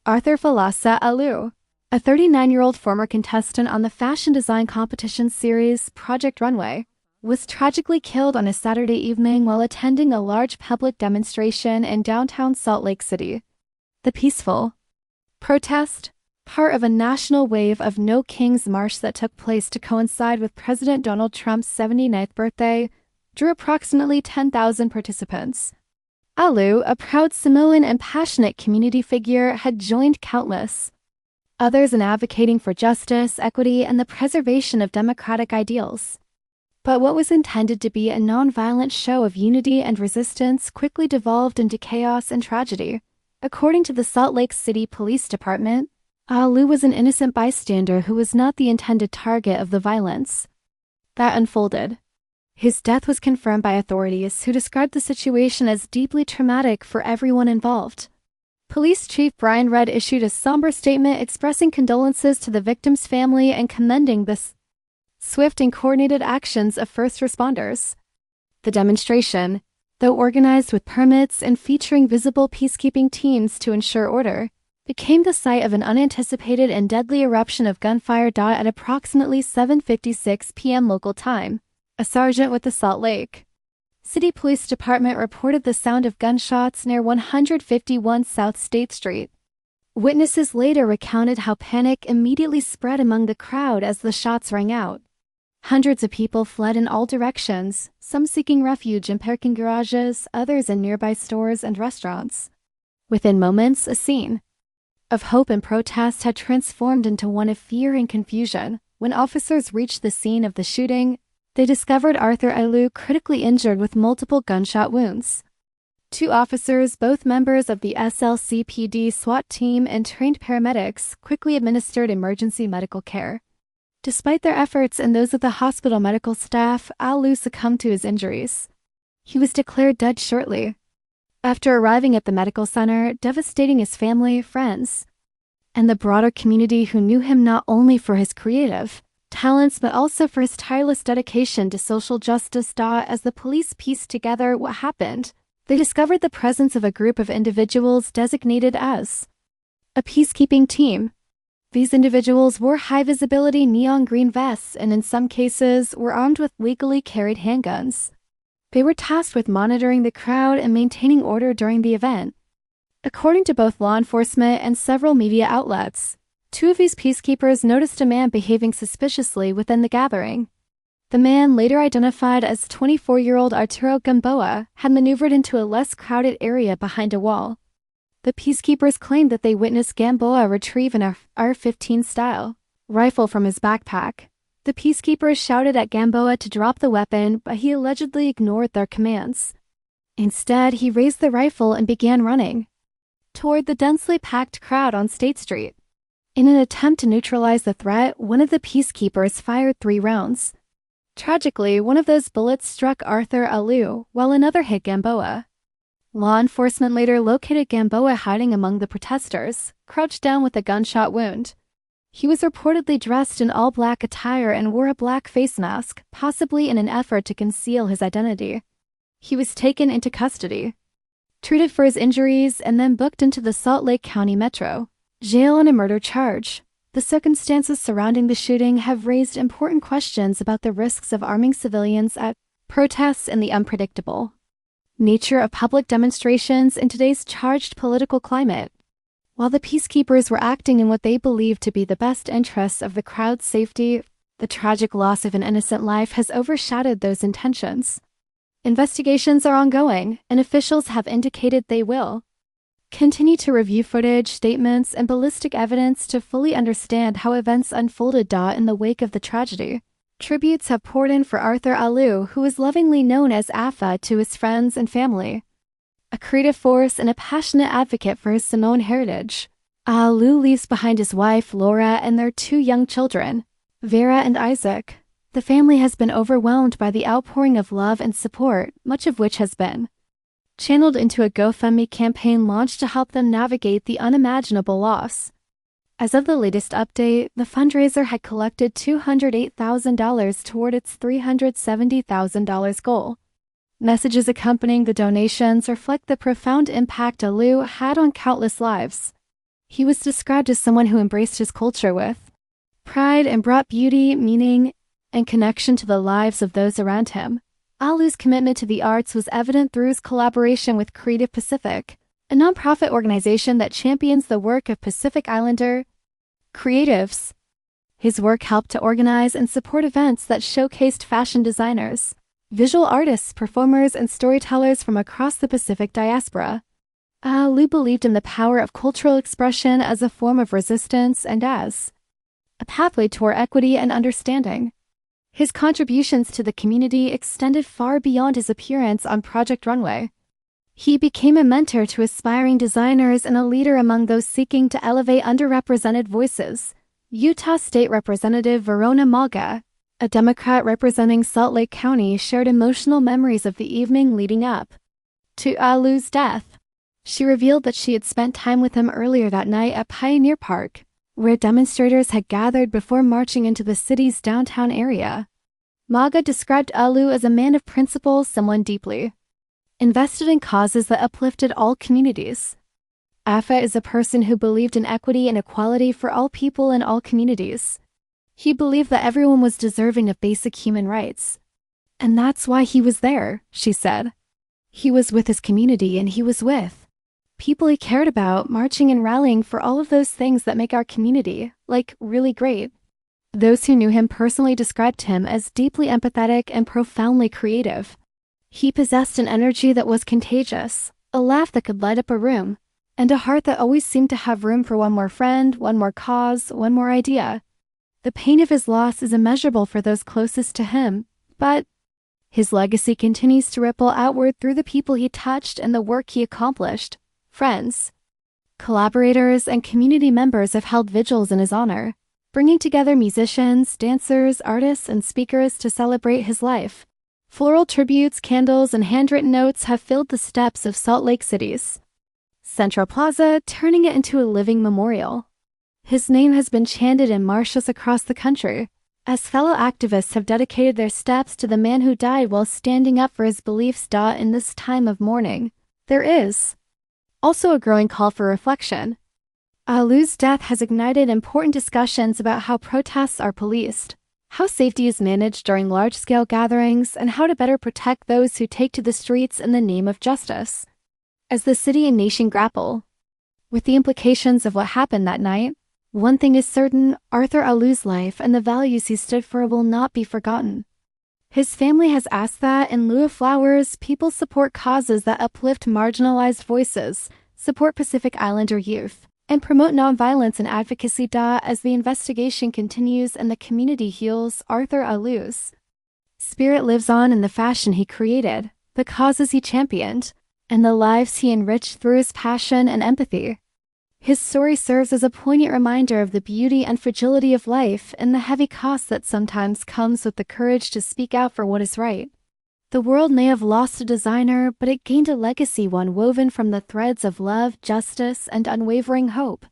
Arthur Folasa Alu, a 39-year-old former contestant on the fashion design competition series Project Runway, was tragically killed on a Saturday evening while attending a large public demonstration in downtown Salt Lake City. The peaceful protest, part of a national wave of No Kings March that took place to coincide with President Donald Trump's 79th birthday, drew approximately 10,000 participants. Alu, a proud Samoan and passionate community figure, had joined countless others in advocating for justice, equity, and the preservation of democratic ideals. But what was intended to be a non-violent show of unity and resistance quickly devolved into chaos and tragedy. According to the Salt Lake City Police Department, Alu was an innocent bystander who was not the intended target of the violence that unfolded. His death was confirmed by authorities who described the situation as deeply traumatic for everyone involved. Police Chief Brian Redd issued a somber statement expressing condolences to the victim's family and commending the swift and coordinated actions of first responders. The demonstration, though organized with permits and featuring visible peacekeeping teams to ensure order, became the site of an unanticipated and deadly eruption of gunfire at approximately 7:56 p.m. local time. A sergeant with the Salt Lake City Police Department reported the sound of gunshots near 151 South State Street. Witnesses later recounted how panic immediately spread among the crowd as the shots rang out. Hundreds of people fled in all directions, some seeking refuge in parking garages, others in nearby stores and restaurants. Within moments, a scene of hope and protest had transformed into one of fear and confusion. When officers reached the scene of the shooting, they discovered Arthur Alu critically injured with multiple gunshot wounds. Two officers, both members of the SLCPD SWAT team and trained paramedics, quickly administered emergency medical care. Despite their efforts and those of the hospital medical staff, Alu succumbed to his injuries. He was declared dead shortly after arriving at the medical center, devastating his family, friends, and the broader community who knew him not only for his creative talents but also for his tireless dedication to social justice. As the police pieced together what happened, they discovered the presence of a group of individuals designated as a peacekeeping team. These individuals wore high-visibility neon green vests and in some cases were armed with legally carried handguns. They were tasked with monitoring the crowd and maintaining order during the event. According to both law enforcement and several media outlets, two of these peacekeepers noticed a man behaving suspiciously within the gathering. The man, later identified as 24-year-old Arturo Gamboa, had maneuvered into a less crowded area behind a wall. The peacekeepers claimed that they witnessed Gamboa retrieve an AR-15 style rifle from his backpack. The peacekeepers shouted at Gamboa to drop the weapon, but he allegedly ignored their commands. Instead, he raised the rifle and began running toward the densely packed crowd on State Street. In an attempt to neutralize the threat, one of the peacekeepers fired 3 rounds. Tragically, one of those bullets struck Arthur Alu, while another hit Gamboa. Law enforcement later located Gamboa hiding among the protesters, crouched down with a gunshot wound. He was reportedly dressed in all-black attire and wore a black face mask, possibly in an effort to conceal his identity. He was taken into custody, treated for his injuries, and then booked into the Salt Lake County Metro jail on a murder charge. The circumstances surrounding the shooting have raised important questions about the risks of arming civilians at protests and the unpredictable nature of public demonstrations in today's charged political climate. While the peacekeepers were acting in what they believed to be the best interests of the crowd's safety, the tragic loss of an innocent life has overshadowed those intentions. Investigations are ongoing, and officials have indicated they will continue to review footage, statements, and ballistic evidence to fully understand how events unfolded. In the wake of the tragedy, tributes have poured in for Arthur Alu, who is lovingly known as Afa to his friends and family. A creative force and a passionate advocate for his Samoan heritage, Alu leaves behind his wife, Laura, and their 2 young children, Vera and Isaac. The family has been overwhelmed by the outpouring of love and support, much of which has been channeled into a GoFundMe campaign launched to help them navigate the unimaginable loss. As of the latest update, the fundraiser had collected $208,000 toward its $370,000 goal. Messages accompanying the donations reflect the profound impact Alu had on countless lives. He was described as someone who embraced his culture with pride and brought beauty, meaning, and connection to the lives of those around him. Alu's commitment to the arts was evident through his collaboration with Creative Pacific, a nonprofit organization that champions the work of Pacific Islander creatives. His work helped to organize and support events that showcased fashion designers, visual artists, performers, and storytellers from across the Pacific diaspora. Alu believed in the power of cultural expression as a form of resistance and as a pathway toward equity and understanding. His contributions to the community extended far beyond his appearance on Project Runway. He became a mentor to aspiring designers and a leader among those seeking to elevate underrepresented voices. Utah State Representative Verona Malga, a Democrat representing Salt Lake County, shared emotional memories of the evening leading up to Alu's death. She revealed that she had spent time with him earlier that night at Pioneer Park, where demonstrators had gathered before marching into the city's downtown area. Malga described Alu as a man of principle, someone deeply invested in causes that uplifted all communities. Afa is a person who believed in equity and equality for all people in all communities. He believed that everyone was deserving of basic human rights. And that's why he was there, she said. He was with his community and he was with people he cared about, marching and rallying for all of those things that make our community, really great. Those who knew him personally described him as deeply empathetic and profoundly creative. He possessed an energy that was contagious, a laugh that could light up a room, and a heart that always seemed to have room for one more friend, one more cause, one more idea. The pain of his loss is immeasurable for those closest to him, but his legacy continues to ripple outward through the people he touched and the work he accomplished. Friends, collaborators, and community members have held vigils in his honor, bringing together musicians, dancers, artists, and speakers to celebrate his life. Floral tributes, candles, and handwritten notes have filled the steps of Salt Lake City's Central Plaza, turning it into a living memorial. His name has been chanted in marshes across the country, as fellow activists have dedicated their steps to the man who died while standing up for his beliefs. In this time of mourning, there is also a growing call for reflection. Alu's death has ignited important discussions about how protests are policed, how safety is managed during large-scale gatherings, and how to better protect those who take to the streets in the name of justice. As the city and nation grapple with the implications of what happened that night, one thing is certain: Arthur Alu's life and the values he stood for will not be forgotten. His family has asked that, in lieu of flowers, people support causes that uplift marginalized voices, support Pacific Islander youth, and promote nonviolence and advocacy. As the investigation continues and the community heals, Arthur Alu's spirit lives on in the fashion he created, the causes he championed, and the lives he enriched through his passion and empathy. His story serves as a poignant reminder of the beauty and fragility of life and the heavy cost that sometimes comes with the courage to speak out for what is right. The world may have lost a designer, but it gained a legacy, one woven from the threads of love, justice, and unwavering hope.